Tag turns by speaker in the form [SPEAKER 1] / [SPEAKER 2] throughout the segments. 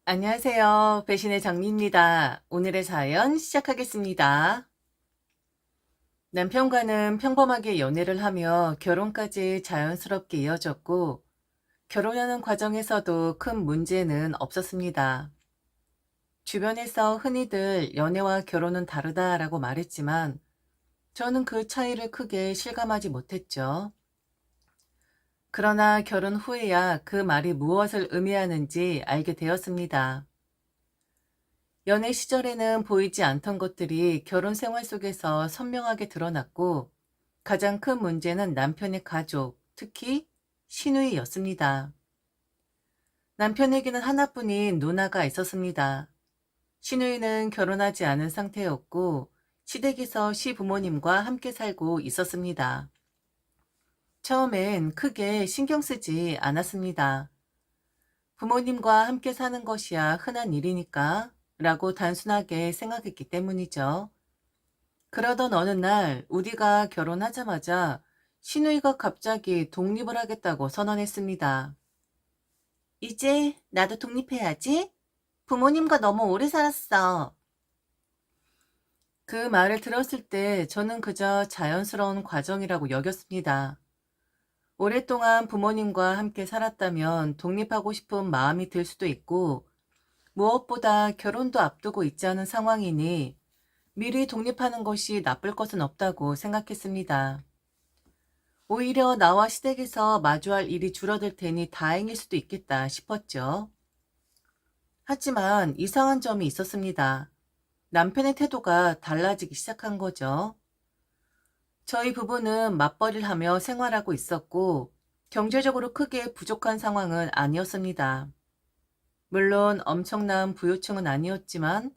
[SPEAKER 1] 안녕하세요. 배신의 장미입니다. 오늘의 사연 시작하겠습니다. 남편과는 평범하게 연애를 하며 결혼까지 자연스럽게 이어졌고, 결혼하는 과정에서도 큰 문제는 없었습니다. 주변에서 흔히들 연애와 결혼은 다르다라고 말했지만, 저는 그 차이를 크게 실감하지 못했죠. 그러나 결혼 후에야 그 말이 무엇을 의미하는지 알게 되었습니다. 연애 시절에는 보이지 않던 것들이 결혼 생활 속에서 선명하게 드러났고, 가장 큰 문제는 남편의 가족, 특히 시누이였습니다. 남편에게는 하나뿐인 누나가 있었습니다. 시누이는 결혼하지 않은 상태였고, 시댁에서 시부모님과 함께 살고 있었습니다. 처음엔 크게 신경 쓰지 않았습니다. 부모님과 함께 사는 것이야 흔한 일이니까 라고 단순하게 생각했기 때문이죠. 그러던 어느 날 우리가 결혼하자마자 시누이가 갑자기 독립을 하겠다고 선언했습니다. 이제 나도 독립해야지. 부모님과 너무 오래 살았어. 그 말을 들었을 때 저는 그저 자연스러운 과정이라고 여겼습니다. 오랫동안 부모님과 함께 살았다면 독립하고 싶은 마음이 들 수도 있고, 무엇보다 결혼도 앞두고 있지 않은 상황이니 미리 독립하는 것이 나쁠 것은 없다고 생각했습니다. 오히려 나와 시댁에서 마주할 일이 줄어들 테니 다행일 수도 있겠다 싶었죠. 하지만 이상한 점이 있었습니다. 남편의 태도가 달라지기 시작한 거죠. 저희 부부는 맞벌이를 하며 생활하고 있었고, 경제적으로 크게 부족한 상황은 아니었습니다. 물론 엄청난 부유층은 아니었지만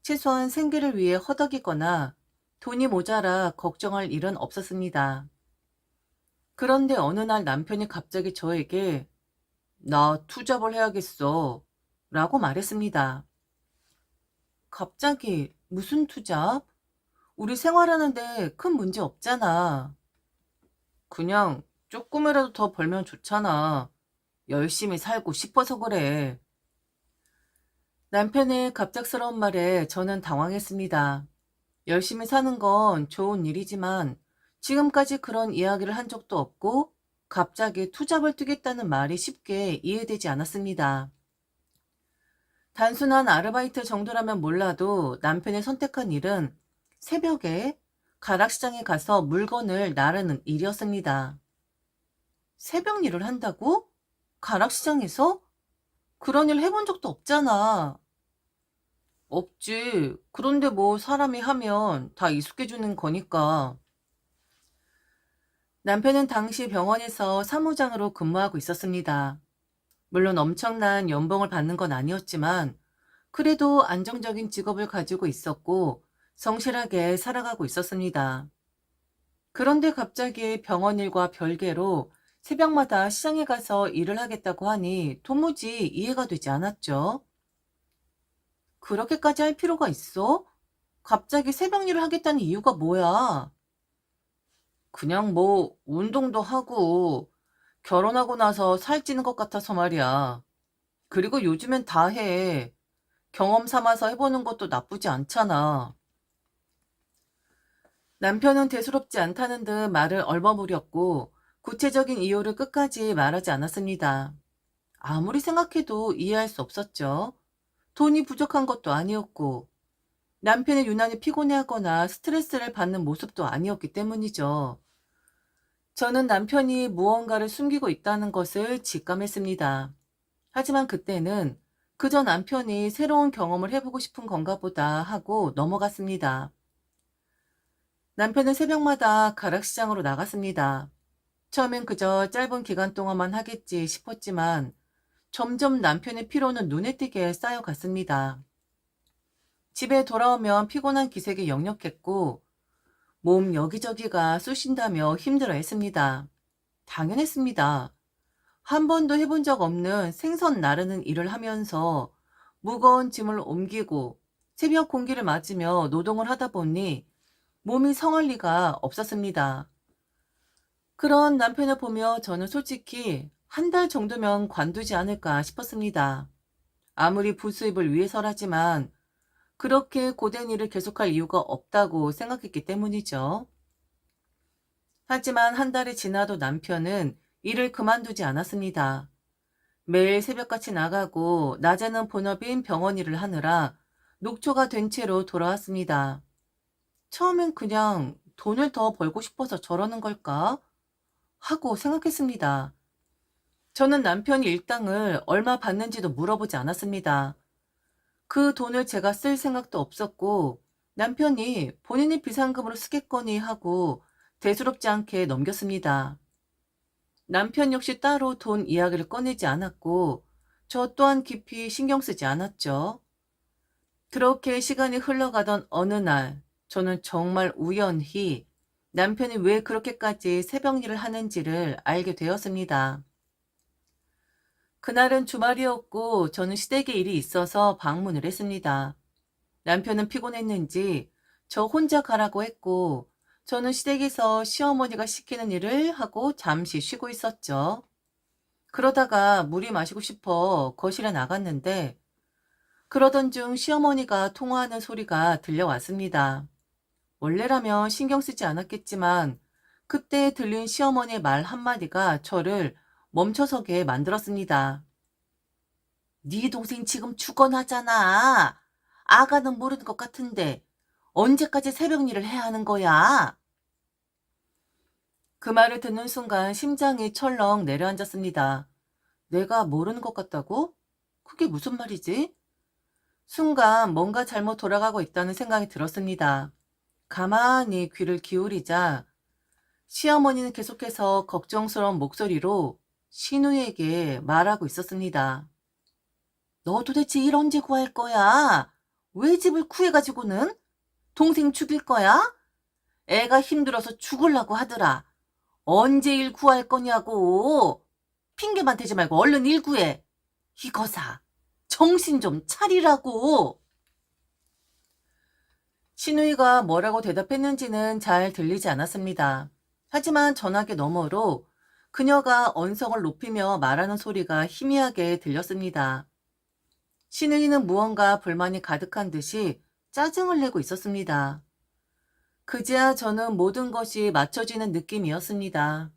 [SPEAKER 1] 최소한 생계를 위해 허덕이거나 돈이 모자라 걱정할 일은 없었습니다. 그런데 어느 날 남편이 갑자기 저에게 나 투잡을 해야겠어 라고 말했습니다. 갑자기 무슨 투잡? 우리 생활하는데 큰 문제 없잖아. 그냥 조금이라도 더 벌면 좋잖아. 열심히 살고 싶어서 그래. 남편의 갑작스러운 말에 저는 당황했습니다. 열심히 사는 건 좋은 일이지만 지금까지 그런 이야기를 한 적도 없고 갑자기 투잡을 뛰겠다는 말이 쉽게 이해되지 않았습니다. 단순한 아르바이트 정도라면 몰라도 남편이 선택한 일은 새벽에 가락시장에 가서 물건을 나르는 일이었습니다. 새벽 일을 한다고? 가락시장에서? 그런 일 해본 적도 없잖아. 없지. 그런데 뭐 사람이 하면 다 익숙해지는 거니까. 남편은 당시 병원에서 사무장으로 근무하고 있었습니다. 물론 엄청난 연봉을 받는 건 아니었지만 그래도 안정적인 직업을 가지고 있었고 성실하게 살아가고 있었습니다. 그런데 갑자기 병원 일과 별개로 새벽마다 시장에 가서 일을 하겠다고 하니 도무지 이해가 되지 않았죠. 그렇게까지 할 필요가 있어? 갑자기 새벽 일을 하겠다는 이유가 뭐야? 그냥 뭐 운동도 하고 결혼하고 나서 살찌는 것 같아서 말이야. 그리고 요즘엔 다 해. 경험 삼아서 해보는 것도 나쁘지 않잖아. 남편은 대수롭지 않다는 듯 말을 얼버무렸고 구체적인 이유를 끝까지 말하지 않았습니다. 아무리 생각해도 이해할 수 없었죠. 돈이 부족한 것도 아니었고 남편이 유난히 피곤해하거나 스트레스를 받는 모습도 아니었기 때문이죠. 저는 남편이 무언가를 숨기고 있다는 것을 직감했습니다. 하지만 그때는 그저 남편이 새로운 경험을 해보고 싶은 건가 보다 하고 넘어갔습니다. 남편은 새벽마다 가락시장으로 나갔습니다. 처음엔 그저 짧은 기간 동안만 하겠지 싶었지만 점점 남편의 피로는 눈에 띄게 쌓여갔습니다. 집에 돌아오면 피곤한 기색이 역력했고 몸 여기저기가 쑤신다며 힘들어했습니다. 당연했습니다. 한 번도 해본 적 없는 생선 나르는 일을 하면서 무거운 짐을 옮기고 새벽 공기를 맞으며 노동을 하다 보니 몸이 성할 리가 없었습니다. 그런 남편을 보며 저는 솔직히 한 달 정도면 관두지 않을까 싶었습니다. 아무리 부수입을 위해서라지만 그렇게 고된 일을 계속할 이유가 없다고 생각했기 때문이죠. 하지만 한 달이 지나도 남편은 일을 그만두지 않았습니다. 매일 새벽같이 나가고 낮에는 본업인 병원 일을 하느라 녹초가 된 채로 돌아왔습니다. 처음엔 그냥 돈을 더 벌고 싶어서 저러는 걸까? 하고 생각했습니다. 저는 남편이 일당을 얼마 받는지도 물어보지 않았습니다. 그 돈을 제가 쓸 생각도 없었고 남편이 본인이 비상금으로 쓰겠거니 하고 대수롭지 않게 넘겼습니다. 남편 역시 따로 돈 이야기를 꺼내지 않았고 저 또한 깊이 신경 쓰지 않았죠. 그렇게 시간이 흘러가던 어느 날 저는 정말 우연히 남편이 왜 그렇게까지 새벽 일을 하는지를 알게 되었습니다. 그날은 주말이었고 저는 시댁에 일이 있어서 방문을 했습니다. 남편은 피곤했는지 저 혼자 가라고 했고 저는 시댁에서 시어머니가 시키는 일을 하고 잠시 쉬고 있었죠. 그러다가 물이 마시고 싶어 거실에 나갔는데 그러던 중 시어머니가 통화하는 소리가 들려왔습니다. 원래라면 신경 쓰지 않았겠지만 그때 들린 시어머니의 말 한마디가 저를 멈춰서게 만들었습니다. 네 동생 지금 죽어나잖아. 아가는 모르는 것 같은데 언제까지 새벽 일을 해야 하는 거야? 그 말을 듣는 순간 심장이 철렁 내려앉았습니다. 내가 모르는 것 같다고? 그게 무슨 말이지? 순간 뭔가 잘못 돌아가고 있다는 생각이 들었습니다. 가만히 귀를 기울이자 시어머니는 계속해서 걱정스러운 목소리로 신우에게 말하고 있었습니다. 너 도대체 일 언제 구할 거야? 왜 집을 구해가지고는? 동생 죽일 거야? 애가 힘들어서 죽으려고 하더라. 언제 일 구할 거냐고. 핑계만 대지 말고 얼른 일 구해. 이거사, 정신 좀 차리라고. 신우이가 뭐라고 대답했는지는 잘 들리지 않았습니다. 하지만 전화기 너머로 그녀가 언성을 높이며 말하는 소리가 희미하게 들렸습니다. 신우이는 무언가 불만이 가득한 듯이 짜증을 내고 있었습니다. 그제야 저는 모든 것이 맞춰지는 느낌이었습니다.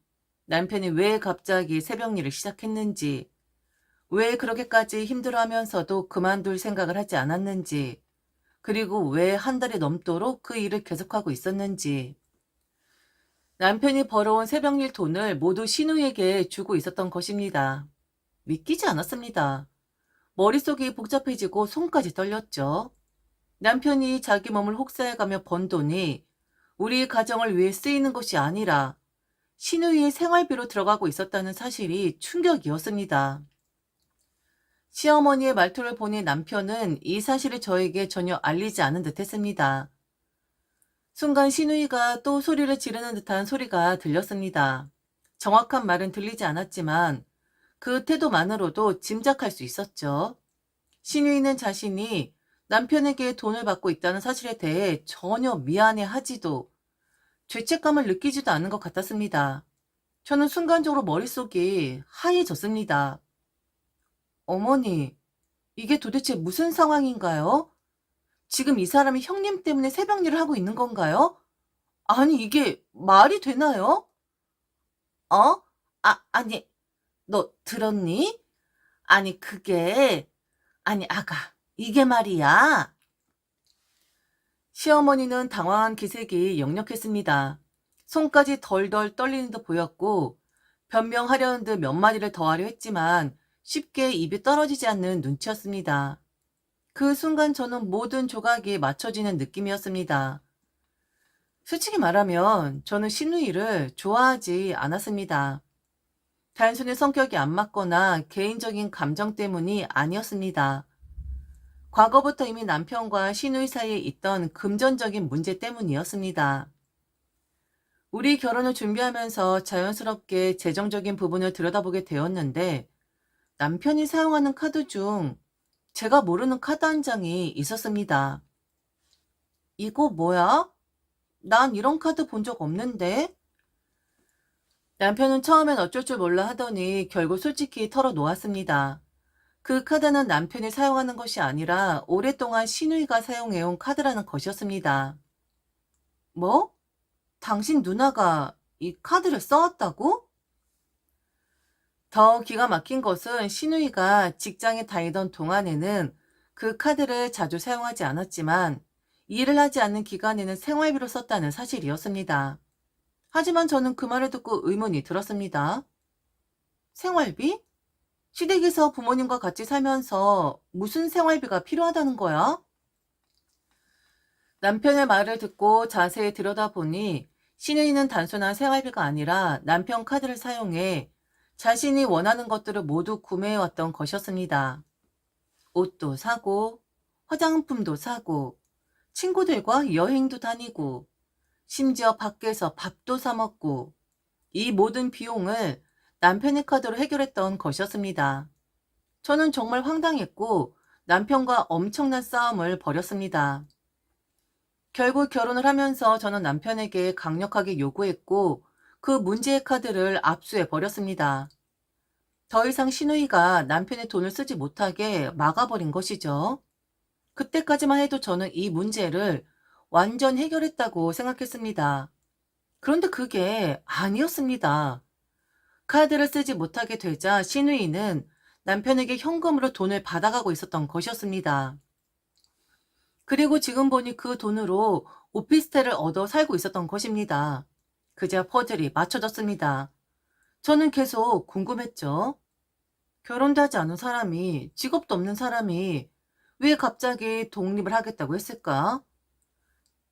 [SPEAKER 1] 남편이 왜 갑자기 새벽 일을 시작했는지, 왜 그렇게까지 힘들어하면서도 그만둘 생각을 하지 않았는지, 그리고 왜 한 달이 넘도록 그 일을 계속하고 있었는지. 남편이 벌어온 새벽일 돈을 모두 신우에게 주고 있었던 것입니다. 믿기지 않았습니다. 머릿속이 복잡해지고 손까지 떨렸죠. 남편이 자기 몸을 혹사해가며 번 돈이 우리 가정을 위해 쓰이는 것이 아니라 신우이의 생활비로 들어가고 있었다는 사실이 충격이었습니다. 시어머니의 말투를 보니 남편은 이 사실을 저에게 전혀 알리지 않은 듯 했습니다. 순간 신우이가 또 소리를 지르는 듯한 소리가 들렸습니다. 정확한 말은 들리지 않았지만 그 태도만으로도 짐작할 수 있었죠. 신우이는 자신이 남편에게 돈을 받고 있다는 사실에 대해 전혀 미안해하지도 죄책감을 느끼지도 않는 것 같았습니다. 저는 순간적으로 머릿속이 하얘졌습니다. 어머니, 이게 도대체 무슨 상황인가요? 지금 이 사람이 형님 때문에 새벽 일을 하고 있는 건가요? 아니, 이게 말이 되나요? 어? 아니, 너 들었니? 아니, 아니, 아가, 이게 말이야. 시어머니는 당황한 기색이 역력했습니다. 손까지 덜덜 떨리는 듯 보였고 변명하려는 듯 몇 마디를 더하려 했지만 쉽게 입이 떨어지지 않는 눈치였습니다. 그 순간 저는 모든 조각이 맞춰지는 느낌이었습니다. 솔직히 말하면 저는 신우이를 좋아하지 않았습니다. 단순히 성격이 안 맞거나 개인적인 감정 때문이 아니었습니다. 과거부터 이미 남편과 신우이 사이에 있던 금전적인 문제 때문이었습니다. 우리 결혼을 준비하면서 자연스럽게 재정적인 부분을 들여다보게 되었는데 남편이 사용하는 카드 중 제가 모르는 카드 한 장이 있었습니다. 이거 뭐야? 난 이런 카드 본 적 없는데? 남편은 처음엔 어쩔 줄 몰라 하더니 결국 솔직히 털어놓았습니다. 그 카드는 남편이 사용하는 것이 아니라 오랫동안 시누이가 사용해온 카드라는 것이었습니다. 뭐? 당신 누나가 이 카드를 써왔다고? 더 기가 막힌 것은 시누이가 직장에 다니던 동안에는 그 카드를 자주 사용하지 않았지만 일을 하지 않는 기간에는 생활비로 썼다는 사실이었습니다. 하지만 저는 그 말을 듣고 의문이 들었습니다. 생활비? 시댁에서 부모님과 같이 살면서 무슨 생활비가 필요하다는 거야? 남편의 말을 듣고 자세히 들여다보니 시누이는 단순한 생활비가 아니라 남편 카드를 사용해 자신이 원하는 것들을 모두 구매해왔던 것이었습니다. 옷도 사고, 화장품도 사고, 친구들과 여행도 다니고, 심지어 밖에서 밥도 사 먹고, 이 모든 비용을 남편의 카드로 해결했던 것이었습니다. 저는 정말 황당했고 남편과 엄청난 싸움을 벌였습니다. 결국 결혼을 하면서 저는 남편에게 강력하게 요구했고 그 문제의 카드를 압수해 버렸습니다. 더 이상 시누이가 남편의 돈을 쓰지 못하게 막아버린 것이죠. 그때까지만 해도 저는 이 문제를 완전 해결했다고 생각했습니다. 그런데 그게 아니었습니다. 카드를 쓰지 못하게 되자 시누이는 남편에게 현금으로 돈을 받아가고 있었던 것이었습니다. 그리고 지금 보니 그 돈으로 오피스텔을 얻어 살고 있었던 것입니다. 그제야 퍼즐이 맞춰졌습니다. 저는 계속 궁금했죠. 결혼도 하지 않은 사람이, 직업도 없는 사람이 왜 갑자기 독립을 하겠다고 했을까?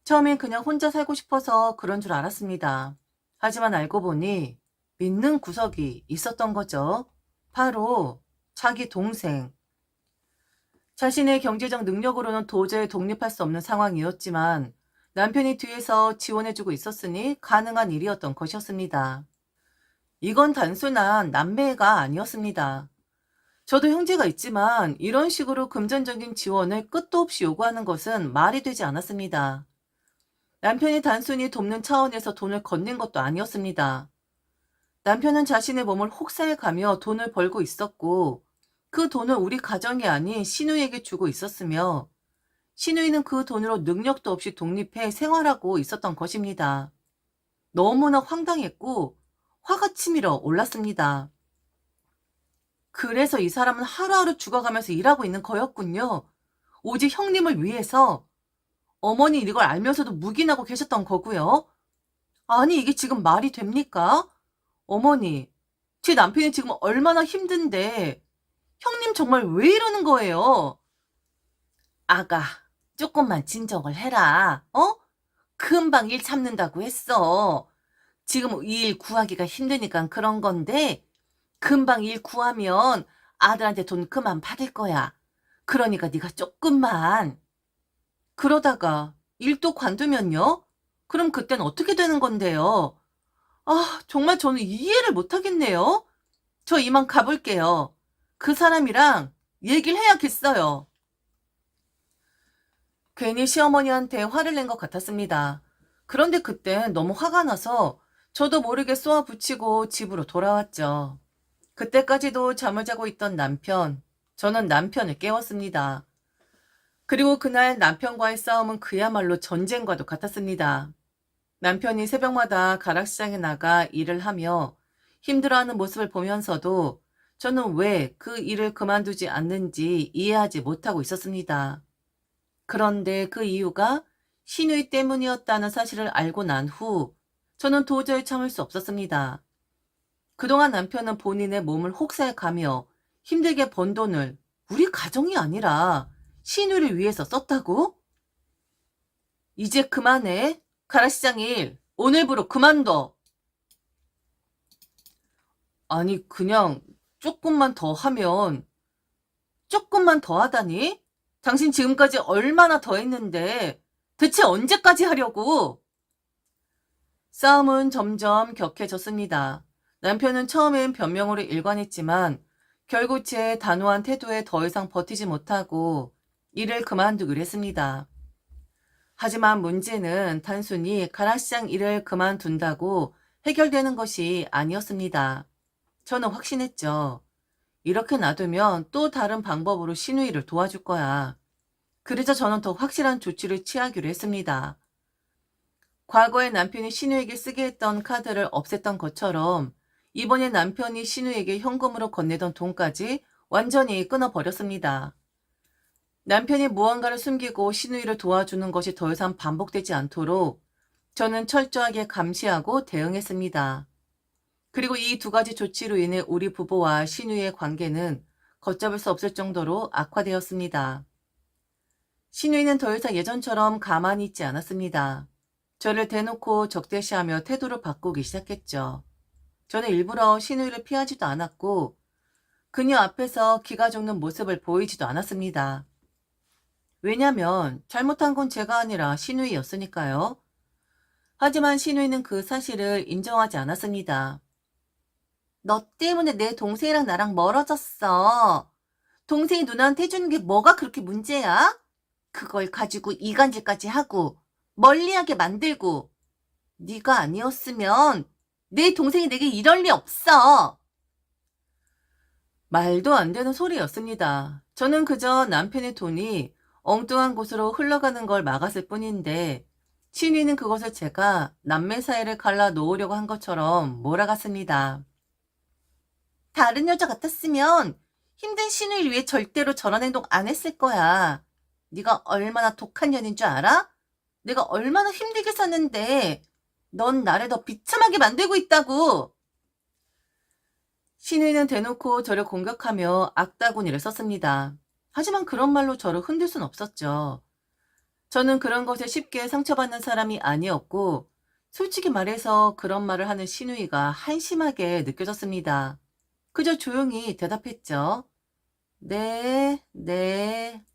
[SPEAKER 1] 처음엔 그냥 혼자 살고 싶어서 그런 줄 알았습니다. 하지만 알고 보니 믿는 구석이 있었던 거죠. 바로 자기 동생. 자신의 경제적 능력으로는 도저히 독립할 수 없는 상황이었지만 남편이 뒤에서 지원해주고 있었으니 가능한 일이었던 것이었습니다. 이건 단순한 남매가 아니었습니다. 저도 형제가 있지만 이런 식으로 금전적인 지원을 끝도 없이 요구하는 것은 말이 되지 않았습니다. 남편이 단순히 돕는 차원에서 돈을 건넨 것도 아니었습니다. 남편은 자신의 몸을 혹사해가며 돈을 벌고 있었고 그 돈을 우리 가정이 아닌 시누이에게 주고 있었으며 시누이는 그 돈으로 능력도 없이 독립해 생활하고 있었던 것입니다. 너무나 황당했고 화가 치밀어 올랐습니다. 그래서 이 사람은 하루하루 죽어가면서 일하고 있는 거였군요. 오직 형님을 위해서. 어머니 이걸 알면서도 묵인하고 계셨던 거고요. 아니 이게 지금 말이 됩니까? 어머니, 제 남편이 지금 얼마나 힘든데 형님 정말 왜 이러는 거예요? 아가, 조금만 진정을 해라. 어? 금방 일 참는다고 했어. 지금 일 구하기가 힘드니까 그런 건데 금방 일 구하면 아들한테 돈 그만 받을 거야. 그러니까 네가 조금만. 그러다가 일도 관두면요? 그럼 그땐 어떻게 되는 건데요? 아, 정말 저는 이해를 못하겠네요. 저 이만 가볼게요. 그 사람이랑 얘기를 해야겠어요. 괜히 시어머니한테 화를 낸 것 같았습니다. 그런데 그땐 너무 화가 나서 저도 모르게 쏘아붙이고 집으로 돌아왔죠. 그때까지도 잠을 자고 있던 남편, 저는 남편을 깨웠습니다. 그리고 그날 남편과의 싸움은 그야말로 전쟁과도 같았습니다. 남편이 새벽마다 가락시장에 나가 일을 하며 힘들어하는 모습을 보면서도 저는 왜 그 일을 그만두지 않는지 이해하지 못하고 있었습니다. 그런데 그 이유가 시누이 때문이었다는 사실을 알고 난 후 저는 도저히 참을 수 없었습니다. 그동안 남편은 본인의 몸을 혹사해 가며 힘들게 번 돈을 우리 가정이 아니라 시누이를 위해서 썼다고? 이제 그만해. 가라시장 일 오늘부로 그만둬. 아니 그냥 조금만 더 하면 조금만 더 하다니? 당신 지금까지 얼마나 더 했는데 대체 언제까지 하려고? 싸움은 점점 격해졌습니다. 남편은 처음엔 변명으로 일관했지만 결국 제 단호한 태도에 더 이상 버티지 못하고 일을 그만두기로 했습니다. 하지만 문제는 단순히 가락시장 일을 그만둔다고 해결되는 것이 아니었습니다. 저는 확신했죠. 이렇게 놔두면 또 다른 방법으로 신우이를 도와줄 거야. 그래서 저는 더 확실한 조치를 취하기로 했습니다. 과거에 남편이 신우에게 쓰게 했던 카드를 없앴던 것처럼 이번에 남편이 신우에게 현금으로 건네던 돈까지 완전히 끊어버렸습니다. 남편이 무언가를 숨기고 신우이를 도와주는 것이 더 이상 반복되지 않도록 저는 철저하게 감시하고 대응했습니다. 그리고 이 두 가지 조치로 인해 우리 부부와 신우이의 관계는 걷잡을 수 없을 정도로 악화되었습니다. 신우이는 더 이상 예전처럼 가만히 있지 않았습니다. 저를 대놓고 적대시하며 태도를 바꾸기 시작했죠. 저는 일부러 신우이를 피하지도 않았고 그녀 앞에서 기가 죽는 모습을 보이지도 않았습니다. 왜냐면 잘못한 건 제가 아니라 신우이였으니까요. 하지만 신우이는 그 사실을 인정하지 않았습니다. 너 때문에 내 동생이랑 나랑 멀어졌어. 동생이 누나한테 해주는 게 뭐가 그렇게 문제야? 그걸 가지고 이간질까지 하고 멀리하게 만들고 네가 아니었으면 내 동생이 내게 이럴 리 없어. 말도 안 되는 소리였습니다. 저는 그저 남편의 돈이 엉뚱한 곳으로 흘러가는 걸 막았을 뿐인데 신우이는 그것을 제가 남매 사이를 갈라 놓으려고 한 것처럼 몰아갔습니다. 다른 여자 같았으면 힘든 신우이를 위해 절대로 저런 행동 안 했을 거야. 네가 얼마나 독한 년인 줄 알아? 내가 얼마나 힘들게 사는데 넌 나를 더 비참하게 만들고 있다고. 신우이는 대놓고 저를 공격하며 악다구니를 썼습니다. 하지만 그런 말로 저를 흔들 순 없었죠. 저는 그런 것에 쉽게 상처받는 사람이 아니었고 솔직히 말해서 그런 말을 하는 신우이가 한심하게 느껴졌습니다. 그저 조용히 대답했죠. 네, 네.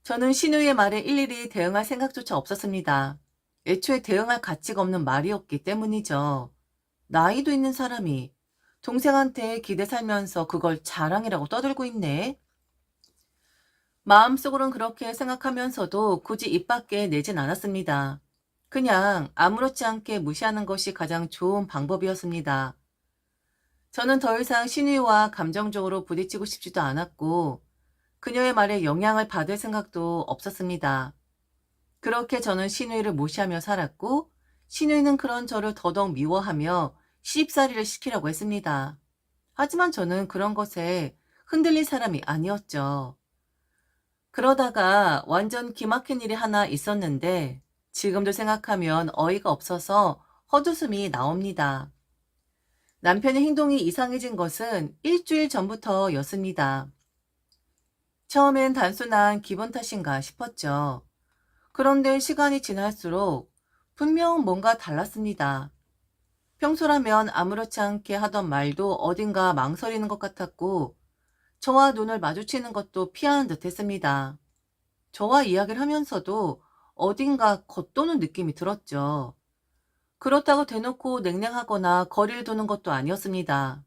[SPEAKER 1] 저는 신우이의 말에 일일이 대응할 생각조차 없었습니다. 애초에 대응할 가치가 없는 말이었기 때문이죠. 나이도 있는 사람이 동생한테 기대 살면서 그걸 자랑이라고 떠들고 있네. 마음속으론 그렇게 생각하면서도 굳이 입 밖에 내진 않았습니다. 그냥 아무렇지 않게 무시하는 것이 가장 좋은 방법이었습니다. 저는 더 이상 신우이와 감정적으로 부딪히고 싶지도 않았고 그녀의 말에 영향을 받을 생각도 없었습니다. 그렇게 저는 신우이를 무시하며 살았고 신우이는 그런 저를 더더욱 미워하며 시집살이를 시키려고 했습니다. 하지만 저는 그런 것에 흔들릴 사람이 아니었죠. 그러다가 완전 기막힌 일이 하나 있었는데 지금도 생각하면 어이가 없어서 헛웃음이 나옵니다. 남편의 행동이 이상해진 것은 일주일 전부터였습니다. 처음엔 단순한 기분 탓인가 싶었죠. 그런데 시간이 지날수록 분명 뭔가 달랐습니다. 평소라면 아무렇지 않게 하던 말도 어딘가 망설이는 것 같았고 저와 눈을 마주치는 것도 피하는 듯 했습니다. 저와 이야기를 하면서도 어딘가 겉도는 느낌이 들었죠. 그렇다고 대놓고 냉랭하거나 거리를 두는 것도 아니었습니다.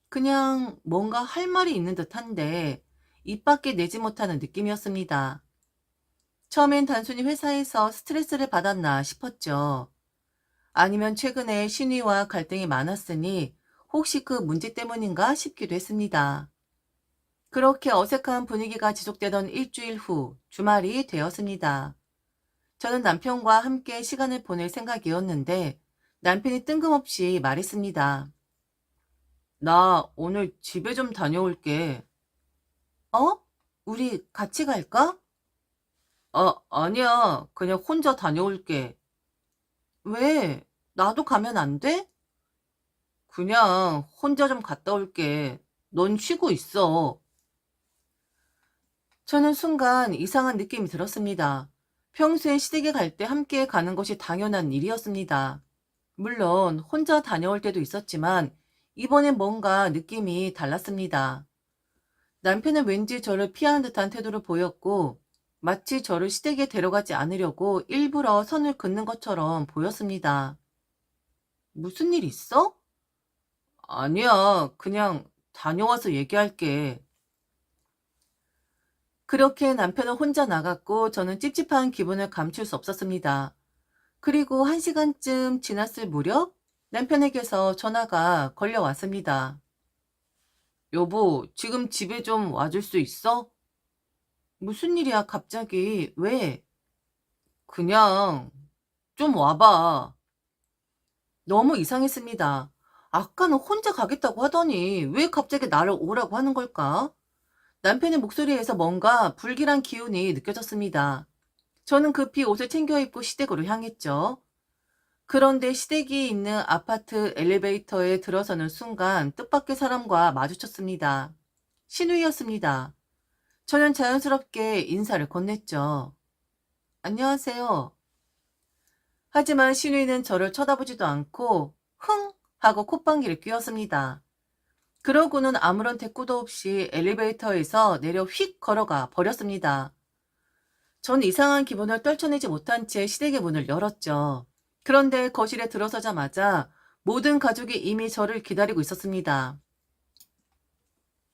[SPEAKER 1] 그냥 뭔가 할 말이 있는 듯한데 입 밖에 내지 못하는 느낌이었습니다. 처음엔 단순히 회사에서 스트레스를 받았나 싶었죠. 아니면 최근에 신우이와 갈등이 많았으니 혹시 그 문제 때문인가 싶기도 했습니다. 그렇게 어색한 분위기가 지속되던 일주일 후 주말이 되었습니다. 저는 남편과 함께 시간을 보낼 생각이었는데 남편이 뜬금없이 말했습니다. 나 오늘 집에 좀 다녀올게. 어? 우리 같이 갈까? 아니야. 그냥 혼자 다녀올게. 왜? 나도 가면 안 돼? 그냥 혼자 좀 갔다 올게. 넌 쉬고 있어. 저는 순간 이상한 느낌이 들었습니다. 평소엔 시댁에 갈 때 함께 가는 것이 당연한 일이었습니다. 물론 혼자 다녀올 때도 있었지만 이번엔 뭔가 느낌이 달랐습니다. 남편은 왠지 저를 피하는 듯한 태도를 보였고 마치 저를 시댁에 데려가지 않으려고 일부러 선을 긋는 것처럼 보였습니다. 무슨 일 있어? 아니야, 그냥 다녀와서 얘기할게. 그렇게 남편은 혼자 나갔고 저는 찝찝한 기분을 감출 수 없었습니다. 그리고 1시간쯤 지났을 무렵 남편에게서 전화가 걸려왔습니다. 여보, 지금 집에 좀 와줄 수 있어? 무슨 일이야, 갑자기? 왜? 그냥 좀 와봐. 너무 이상했습니다. 아까는 혼자 가겠다고 하더니 왜 갑자기 나를 오라고 하는 걸까? 남편의 목소리에서 뭔가 불길한 기운이 느껴졌습니다. 저는 급히 옷을 챙겨 입고 시댁으로 향했죠. 그런데 시댁이 있는 아파트 엘리베이터에 들어서는 순간 뜻밖의 사람과 마주쳤습니다. 신우이였습니다. 저는 자연스럽게 인사를 건넸죠. 안녕하세요. 하지만 신우이는 저를 쳐다보지도 않고 흥 하고 콧방귀를 뀌었습니다. 그러고는 아무런 대꾸도 없이 엘리베이터에서 내려 휙 걸어가 버렸습니다. 전 이상한 기분을 떨쳐내지 못한 채 시댁의 문을 열었죠. 그런데 거실에 들어서자마자 모든 가족이 이미 저를 기다리고 있었습니다.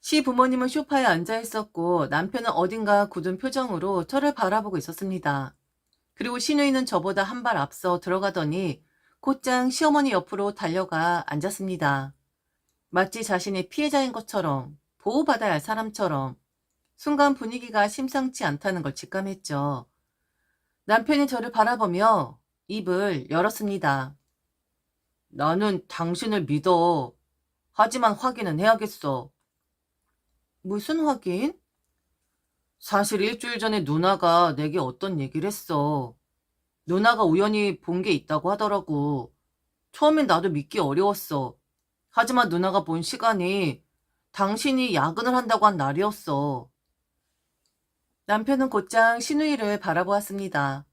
[SPEAKER 1] 시부모님은 소파에 앉아 있었고 남편은 어딘가 굳은 표정으로 저를 바라보고 있었습니다. 그리고 시누이는 저보다 한 발 앞서 들어가더니 곧장 시어머니 옆으로 달려가 앉았습니다. 마치 자신이 피해자인 것처럼, 보호받아야 할 사람처럼. 순간 분위기가 심상치 않다는 걸 직감했죠. 남편이 저를 바라보며 입을 열었습니다. 나는 당신을 믿어. 하지만 확인은 해야겠어. 무슨 확인? 사실 일주일 전에 누나가 내게 어떤 얘기를 했어. 누나가 우연히 본 게 있다고 하더라고. 처음엔 나도 믿기 어려웠어. 하지만 누나가 본 시간이 당신이 야근을 한다고 한 날이었어. 남편은 곧장 시누이를 바라보았습니다.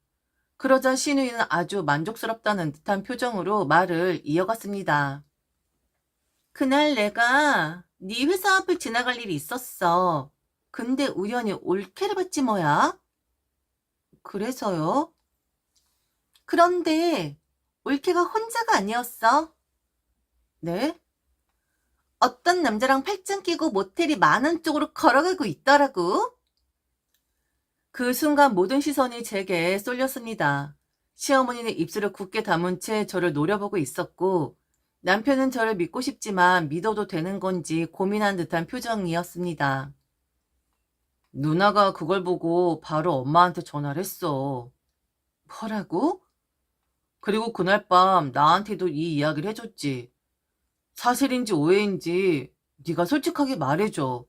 [SPEAKER 1] 그러자 시누이는 아주 만족스럽다는 듯한 표정으로 말을 이어갔습니다. 그날 내가 네 회사 앞을 지나갈 일이 있었어. 근데 우연히 올케를 봤지 뭐야? 그래서요? 그런데 올케가 혼자가 아니었어. 네? 어떤 남자랑 팔짱 끼고 모텔이 많은 쪽으로 걸어가고 있더라고. 그 순간 모든 시선이 제게 쏠렸습니다. 시어머니는 입술을 굳게 다문 채 저를 노려보고 있었고 남편은 저를 믿고 싶지만 믿어도 되는 건지 고민한 듯한 표정이었습니다. 누나가 그걸 보고 바로 엄마한테 전화를 했어. 뭐라고? 그리고 그날 밤 나한테도 이 이야기를 해줬지. 사실인지 오해인지 네가 솔직하게 말해줘.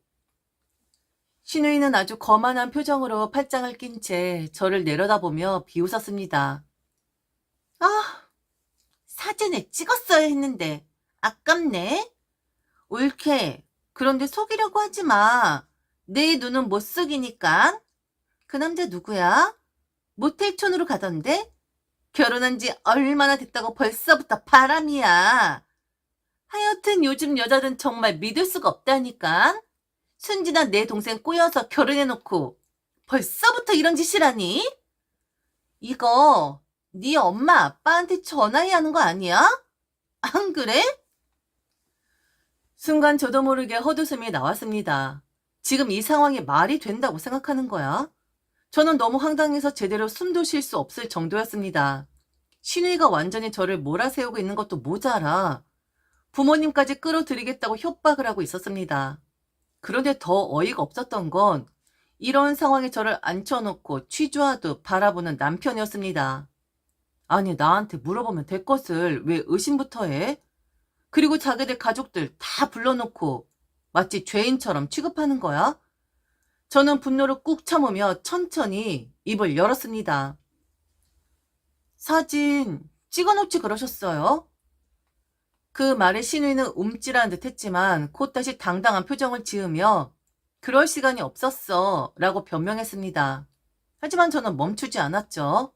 [SPEAKER 1] 신우이는 아주 거만한 표정으로 팔짱을 낀 채 저를 내려다보며 비웃었습니다. 아, 사진을 찍었어야 했는데 아깝네. 옳게. 그런데 속이려고 하지 마. 내 눈은 못 속이니까. 그 남자 누구야? 모텔촌으로 가던데? 결혼한 지 얼마나 됐다고 벌써부터 바람이야. 하여튼 요즘 여자든 정말 믿을 수가 없다니까. 순진한 내 동생 꼬여서 결혼해놓고 벌써부터 이런 짓이라니? 이거 네 엄마 아빠한테 전화해야 하는 거 아니야? 안 그래? 순간 저도 모르게 헛웃음이 나왔습니다. 지금 이 상황이 말이 된다고 생각하는 거야? 저는 너무 황당해서 제대로 숨도 쉴 수 없을 정도였습니다. 신우이가 완전히 저를 몰아세우고 있는 것도 모자라 부모님까지 끌어들이겠다고 협박을 하고 있었습니다. 그런데 더 어이가 없었던 건 이런 상황에 저를 앉혀놓고 취조하듯 바라보는 남편이었습니다. 아니 나한테 물어보면 될 것을 왜 의심부터 해? 그리고 자기들 가족들 다 불러놓고 마치 죄인처럼 취급하는 거야? 저는 분노를 꾹 참으며 천천히 입을 열었습니다. 사진 찍어놓지 그러셨어요? 그 말에 신우이는 움찔한 듯 했지만 곧 다시 당당한 표정을 지으며 그럴 시간이 없었어 라고 변명했습니다. 하지만 저는 멈추지 않았죠.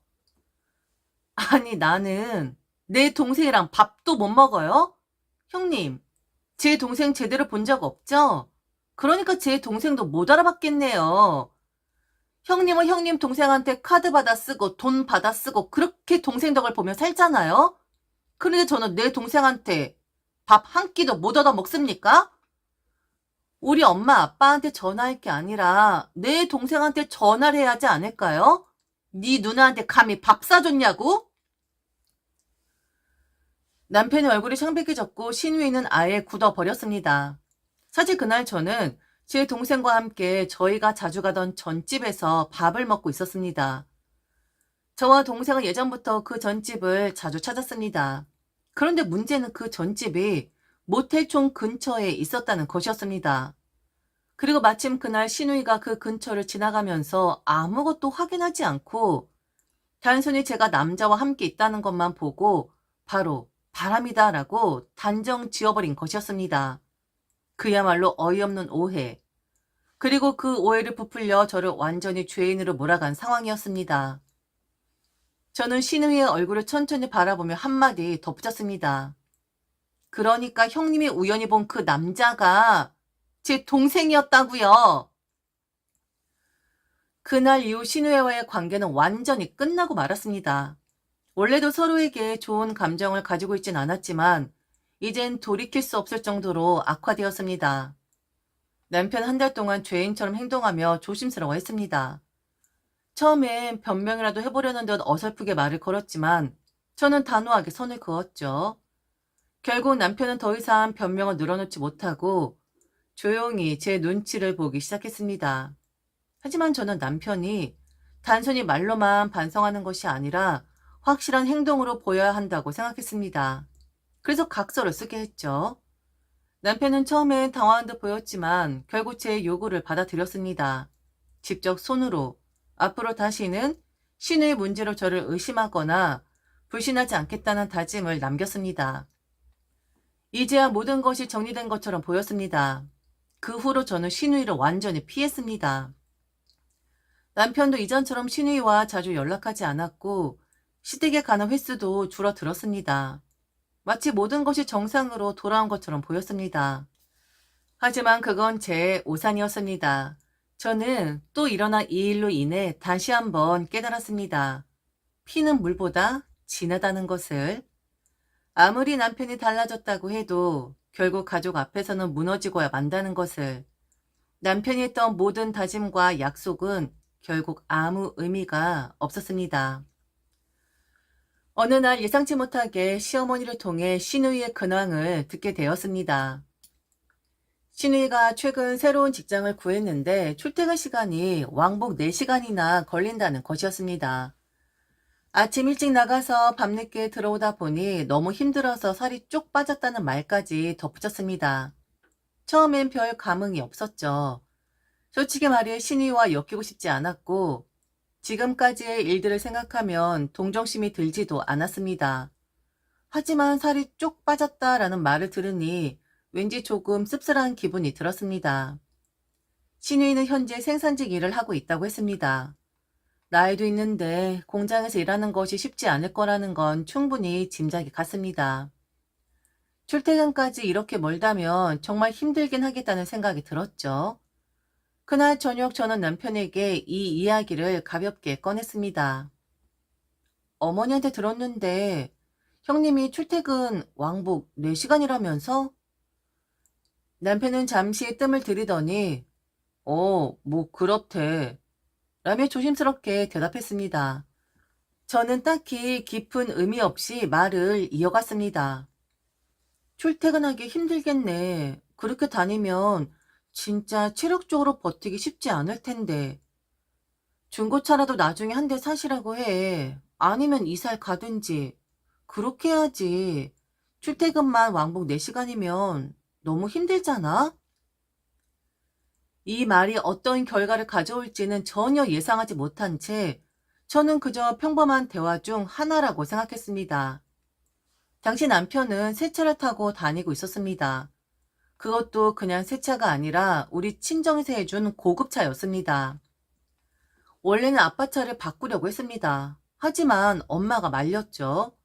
[SPEAKER 1] 아니 나는 내 동생이랑 밥도 못 먹어요? 형님, 제 동생 제대로 본 적 없죠? 그러니까 제 동생도 못 알아봤겠네요. 형님은 형님 동생한테 카드 받아 쓰고 돈 받아 쓰고 그렇게 동생 덕을 보며 살잖아요? 그런데 저는 내 동생한테 밥 한 끼도 못 얻어 먹습니까? 우리 엄마 아빠한테 전화할 게 아니라 내 동생한테 전화를 해야 하지 않을까요? 네 누나한테 감히 밥 사줬냐고? 남편의 얼굴이 창백해졌고 신우이는 아예 굳어버렸습니다. 사실 그날 저는 제 동생과 함께 저희가 자주 가던 전집에서 밥을 먹고 있었습니다. 저와 동생은 예전부터 그 전집을 자주 찾았습니다. 그런데 문제는 그 전집이 모텔촌 근처에 있었다는 것이었습니다. 그리고 마침 그날 시누이가 그 근처를 지나가면서 아무것도 확인하지 않고 단순히 제가 남자와 함께 있다는 것만 보고 바로 바람이다라고 단정 지어버린 것이었습니다. 그야말로 어이없는 오해. 그리고 그 오해를 부풀려 저를 완전히 죄인으로 몰아간 상황이었습니다. 저는 신우이의 얼굴을 천천히 바라보며 한마디 덧붙였습니다. 그러니까 형님이 우연히 본 그 남자가 제 동생이었다고요. 그날 이후 신우이와의 관계는 완전히 끝나고 말았습니다. 원래도 서로에게 좋은 감정을 가지고 있진 않았지만 이젠 돌이킬 수 없을 정도로 악화되었습니다. 남편 한 달 동안 죄인처럼 행동하며 조심스러워했습니다. 처음엔 변명이라도 해보려는 듯 어설프게 말을 걸었지만 저는 단호하게 선을 그었죠. 결국 남편은 더 이상 변명을 늘어놓지 못하고 조용히 제 눈치를 보기 시작했습니다. 하지만 저는 남편이 단순히 말로만 반성하는 것이 아니라 확실한 행동으로 보여야 한다고 생각했습니다. 그래서 각서를 쓰게 했죠. 남편은 처음엔 당황한 듯 보였지만 결국 제 요구를 받아들였습니다. 직접 손으로 앞으로 다시는 신의 문제로 저를 의심하거나 불신하지 않겠다는 다짐을 남겼습니다. 이제야 모든 것이 정리된 것처럼 보였습니다. 그 후로 저는 신우이를 완전히 피했습니다. 남편도 이전처럼 신우이와 자주 연락하지 않았고 시댁에 가는 횟수도 줄어들었습니다. 마치 모든 것이 정상으로 돌아온 것처럼 보였습니다. 하지만 그건 제 오산이었습니다. 저는 또 일어난 이 일로 인해 다시 한번 깨달았습니다. 피는 물보다 진하다는 것을. 아무리 남편이 달라졌다고 해도 결국 가족 앞에서는 무너지고야 만다는 것을. 남편이 했던 모든 다짐과 약속은 결국 아무 의미가 없었습니다. 어느 날 예상치 못하게 시어머니를 통해 시누이의 근황을 듣게 되었습니다. 시누이가 최근 새로운 직장을 구했는데 출퇴근 시간이 왕복 4시간이나 걸린다는 것이었습니다. 아침 일찍 나가서 밤늦게 들어오다 보니 너무 힘들어서 살이 쭉 빠졌다는 말까지 덧붙였습니다. 처음엔 별 감흥이 없었죠. 솔직히 말해 시누이와 엮이고 싶지 않았고 지금까지의 일들을 생각하면 동정심이 들지도 않았습니다. 하지만 살이 쭉 빠졌다라는 말을 들으니 왠지 조금 씁쓸한 기분이 들었습니다. 시누이는 현재 생산직 일을 하고 있다고 했습니다. 나이도 있는데 공장에서 일하는 것이 쉽지 않을 거라는 건 충분히 짐작이 갔습니다. 출퇴근까지 이렇게 멀다면 정말 힘들긴 하겠다는 생각이 들었죠. 그날 저녁 저는 남편에게 이 이야기를 가볍게 꺼냈습니다. 어머니한테 들었는데 형님이 출퇴근 왕복 4시간이라면서? 남편은 잠시 뜸을 들이더니 뭐 그렇대 라며 조심스럽게 대답했습니다. 저는 딱히 깊은 의미 없이 말을 이어갔습니다. 출퇴근하기 힘들겠네. 그렇게 다니면 진짜 체력적으로 버티기 쉽지 않을 텐데. 중고차라도 나중에 한 대 사시라고 해. 아니면 이사를 가든지. 그렇게 해야지. 출퇴근만 왕복 4시간이면 너무 힘들잖아? 이 말이 어떤 결과를 가져올지는 전혀 예상하지 못한 채 저는 그저 평범한 대화 중 하나라고 생각했습니다. 당시 남편은 새 차를 타고 다니고 있었습니다. 그것도 그냥 새 차가 아니라 우리 친정에서 해준 고급차였습니다. 원래는 아빠 차를 바꾸려고 했습니다. 하지만 엄마가 말렸죠.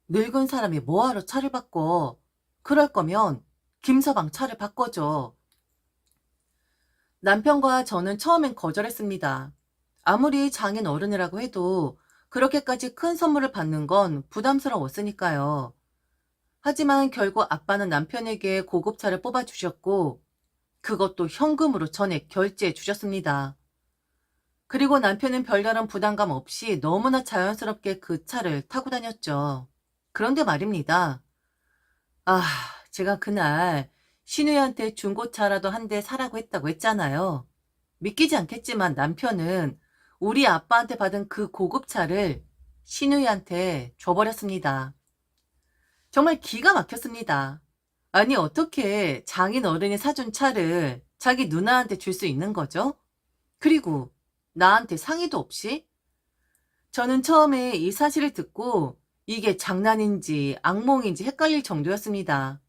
[SPEAKER 1] 늙은 사람이 뭐하러 차를 바꿔. 그럴 거면 김서방 차를 바꿔줘. 남편과 저는 처음엔 거절했습니다. 아무리 장인 어른이라고 해도 그렇게까지 큰 선물을 받는 건 부담스러웠으니까요. 하지만 결국 아빠는 남편에게 고급차를 뽑아주셨고 그것도 현금으로 전액 결제해 주셨습니다. 그리고 남편은 별다른 부담감 없이 너무나 자연스럽게 그 차를 타고 다녔죠. 그런데 말입니다. 제가 그날 신우이한테 중고차라도 한 대 사라고 했다고 했잖아요. 믿기지 않겠지만 남편은 우리 아빠한테 받은 그 고급차를 신우이한테 줘버렸습니다. 정말 기가 막혔습니다. 아니, 어떻게 장인 어른이 사준 차를 자기 누나한테 줄 수 있는 거죠? 그리고 나한테 상의도 없이? 저는 처음에 이 사실을 듣고 이게 장난인지 악몽인지 헷갈릴 정도였습니다.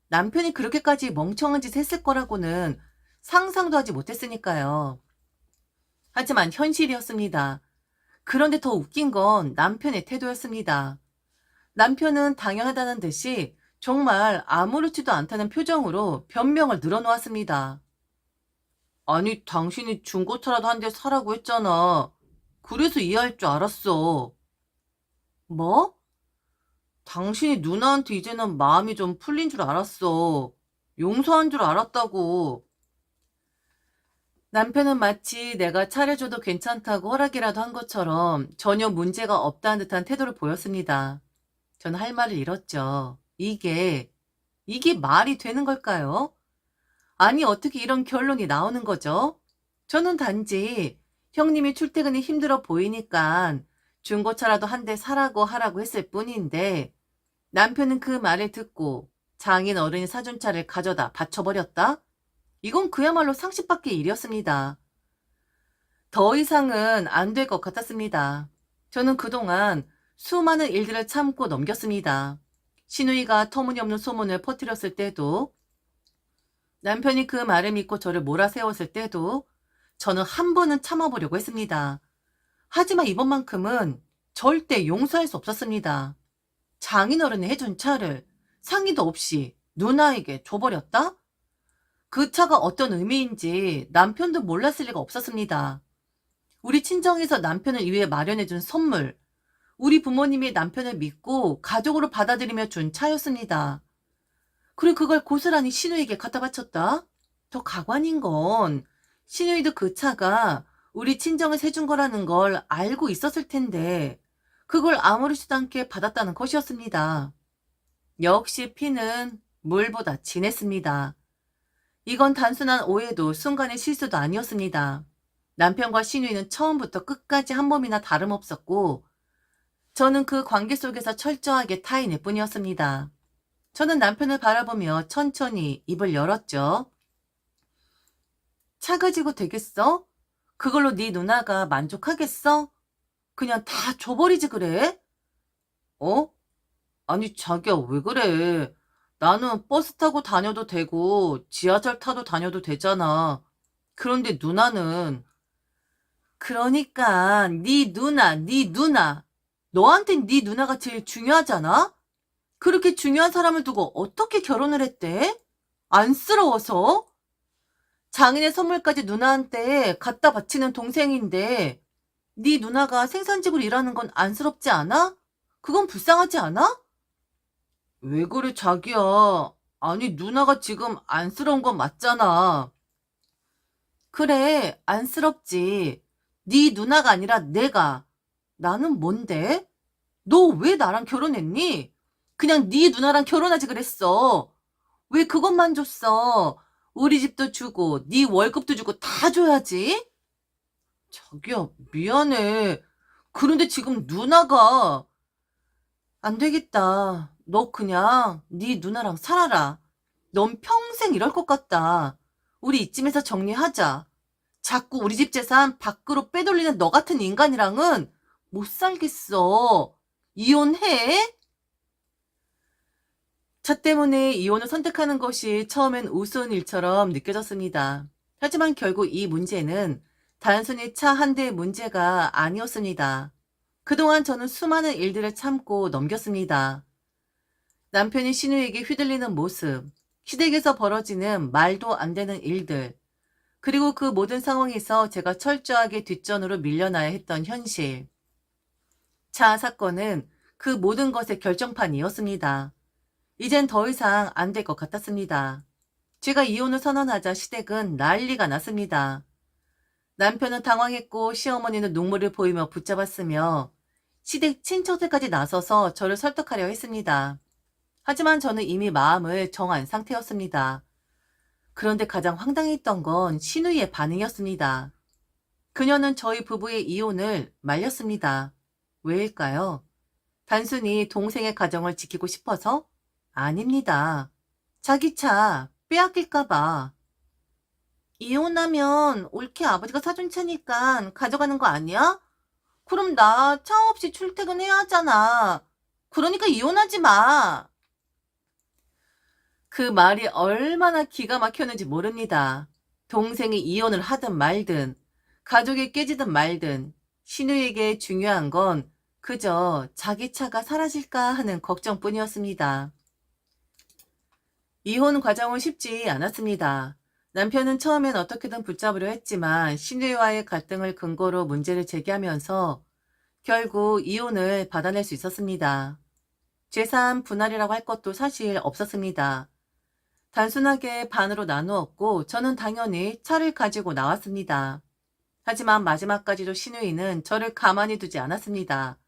[SPEAKER 1] 남편이 그렇게까지 멍청한 짓 했을 거라고는 상상도 하지 못했으니까요. 하지만 현실이었습니다. 그런데 더 웃긴 건 남편의 태도였습니다. 남편은 당연하다는 듯이 정말 아무렇지도 않다는 표정으로 변명을 늘어놓았습니다. 아니, 당신이 중고차라도 한 대 사라고 했잖아. 그래서 이해할 줄 알았어. 뭐? 당신이 누나한테 이제는 마음이 좀 풀린 줄 알았어. 용서한 줄 알았다고. 남편은 마치 내가 차려줘도 괜찮다고 허락이라도 한 것처럼 전혀 문제가 없다는 듯한 태도를 보였습니다. 저는 할 말을 잃었죠. 이게 말이 되는 걸까요? 아니, 어떻게 이런 결론이 나오는 거죠? 저는 단지 형님이 출퇴근이 힘들어 보이니까 중고차라도 한 대 사라고 하라고 했을 뿐인데 남편은 그 말을 듣고 장인 어른이 사준 차를 가져다 바쳐버렸다? 이건 그야말로 상식 밖의 일이었습니다. 더 이상은 안 될 것 같았습니다. 저는 그동안 수많은 일들을 참고 넘겼습니다. 신우이가 터무니없는 소문을 퍼뜨렸을 때도, 남편이 그 말을 믿고 저를 몰아세웠을 때도 저는 한 번은 참아보려고 했습니다. 하지만 이번만큼은 절대 용서할 수 없었습니다. 장인어른이 해준 차를 상의도 없이 누나에게 줘버렸다? 그 차가 어떤 의미인지 남편도 몰랐을 리가 없었습니다. 우리 친정에서 남편을 위해 마련해준 선물, 우리 부모님이 남편을 믿고 가족으로 받아들이며 준 차였습니다. 그리고 그걸 고스란히 신우에게 갖다 바쳤다? 더 가관인 건 신우이도 그 차가 우리 친정을 세준 거라는 걸 알고 있었을 텐데 그걸 아무렇지도 않게 받았다는 것이었습니다. 역시 피는 물보다 진했습니다. 이건 단순한 오해도 순간의 실수도 아니었습니다. 남편과 신우이는 처음부터 끝까지 한 몸이나 다름없었고 저는 그 관계 속에서 철저하게 타인일 뿐이었습니다. 저는 남편을 바라보며 천천히 입을 열었죠. 차 가지고 되겠어? 그걸로 네 누나가 만족하겠어? 그냥 다 줘버리지 그래? 어? 아니 자기야 왜 그래? 나는 버스 타고 다녀도 되고 지하철 타도 다녀도 되잖아. 그런데 누나는 그러니까 네 누나 너한텐 네 누나가 제일 중요하잖아? 그렇게 중요한 사람을 두고 어떻게 결혼을 했대? 안쓰러워서? 장인의 선물까지 누나한테 갖다 바치는 동생인데 네 누나가 생산직으로 일하는 건 안쓰럽지 않아? 그건 불쌍하지 않아? 왜 그래 자기야. 아니 누나가 지금 안쓰러운 건 맞잖아. 그래 안쓰럽지. 네 누나가 아니라 내가. 나는 뭔데? 너 왜 나랑 결혼했니? 그냥 네 누나랑 결혼하지 그랬어. 왜 그것만 줬어? 우리 집도 주고 네 월급도 주고 다 줘야지. 자기야 미안해. 그런데 지금 누나가 안 되겠다. 너 그냥 네 누나랑 살아라. 넌 평생 이럴 것 같다. 우리 이쯤에서 정리하자. 자꾸 우리 집 재산 밖으로 빼돌리는 너 같은 인간이랑은 못 살겠어. 이혼해? 차 때문에 이혼을 선택하는 것이 처음엔 우스운 일처럼 느껴졌습니다. 하지만 결국 이 문제는 단순히 차 한 대의 문제가 아니었습니다. 그동안 저는 수많은 일들을 참고 넘겼습니다. 남편이 신우에게 휘둘리는 모습, 시댁에서 벌어지는 말도 안 되는 일들, 그리고 그 모든 상황에서 제가 철저하게 뒷전으로 밀려나야 했던 현실. 차 사건은 그 모든 것의 결정판이었습니다. 이젠 더 이상 안 될 것 같았습니다. 제가 이혼을 선언하자 시댁은 난리가 났습니다. 남편은 당황했고 시어머니는 눈물을 보이며 붙잡았으며 시댁 친척들까지 나서서 저를 설득하려 했습니다. 하지만 저는 이미 마음을 정한 상태였습니다. 그런데 가장 황당했던 건 신우이의 반응이었습니다. 그녀는 저희 부부의 이혼을 말렸습니다. 왜일까요? 단순히 동생의 가정을 지키고 싶어서? 아닙니다. 자기 차 빼앗길까봐. 이혼하면 올케 아버지가 사준 차니까 가져가는 거 아니야? 그럼 나 차 없이 출퇴근해야 하잖아. 그러니까 이혼하지 마. 그 말이 얼마나 기가 막혔는지 모릅니다. 동생이 이혼을 하든 말든, 가족이 깨지든 말든, 신우에게 중요한 건 그저 자기 차가 사라질까 하는 걱정뿐이었습니다. 이혼 과정은 쉽지 않았습니다. 남편은 처음엔 어떻게든 붙잡으려 했지만 신우와의 갈등을 근거로 문제를 제기하면서 결국 이혼을 받아낼 수 있었습니다. 재산 분할이라고 할 것도 사실 없었습니다. 단순하게 반으로 나누었고 저는 당연히 차를 가지고 나왔습니다. 하지만 마지막까지도 신우이는 저를 가만히 두지 않았습니다.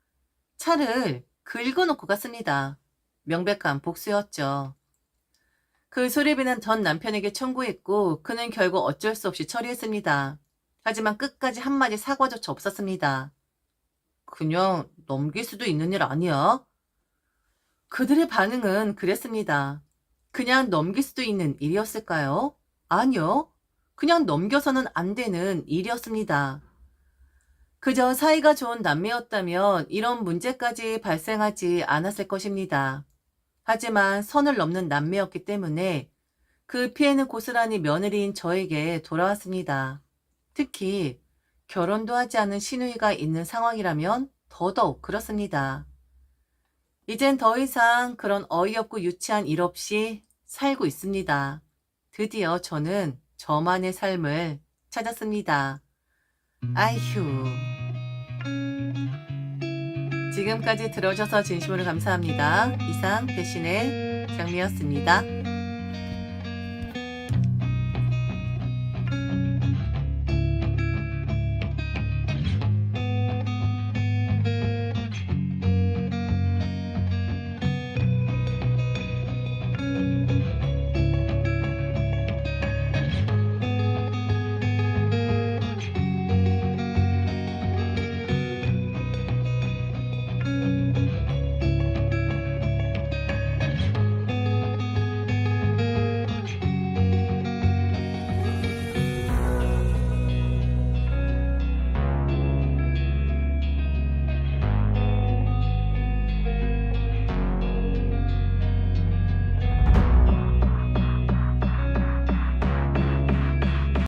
[SPEAKER 1] 차를 긁어놓고 갔습니다. 명백한 복수였죠. 그 수리비는 전 남편에게 청구했고 그는 결국 어쩔 수 없이 처리했습니다. 하지만 끝까지 한마디 사과조차 없었습니다. 그냥 넘길 수도 있는 일 아니야? 그들의 반응은 그랬습니다. 그냥 넘길 수도 있는 일이었을까요? 아니요. 그냥 넘겨서는 안 되는 일이었습니다. 그저 사이가 좋은 남매였다면 이런 문제까지 발생하지 않았을 것입니다. 하지만 선을 넘는 남매였기 때문에 그 피해는 고스란히 며느리인 저에게 돌아왔습니다. 특히 결혼도 하지 않은 시누이가 있는 상황이라면 더더욱 그렇습니다. 이젠 더 이상 그런 어이없고 유치한 일 없이 살고 있습니다. 드디어 저는 저만의 삶을 찾았습니다. 아휴. 지금까지 들어줘서 진심으로 감사합니다. 이상 배신의 장미였습니다.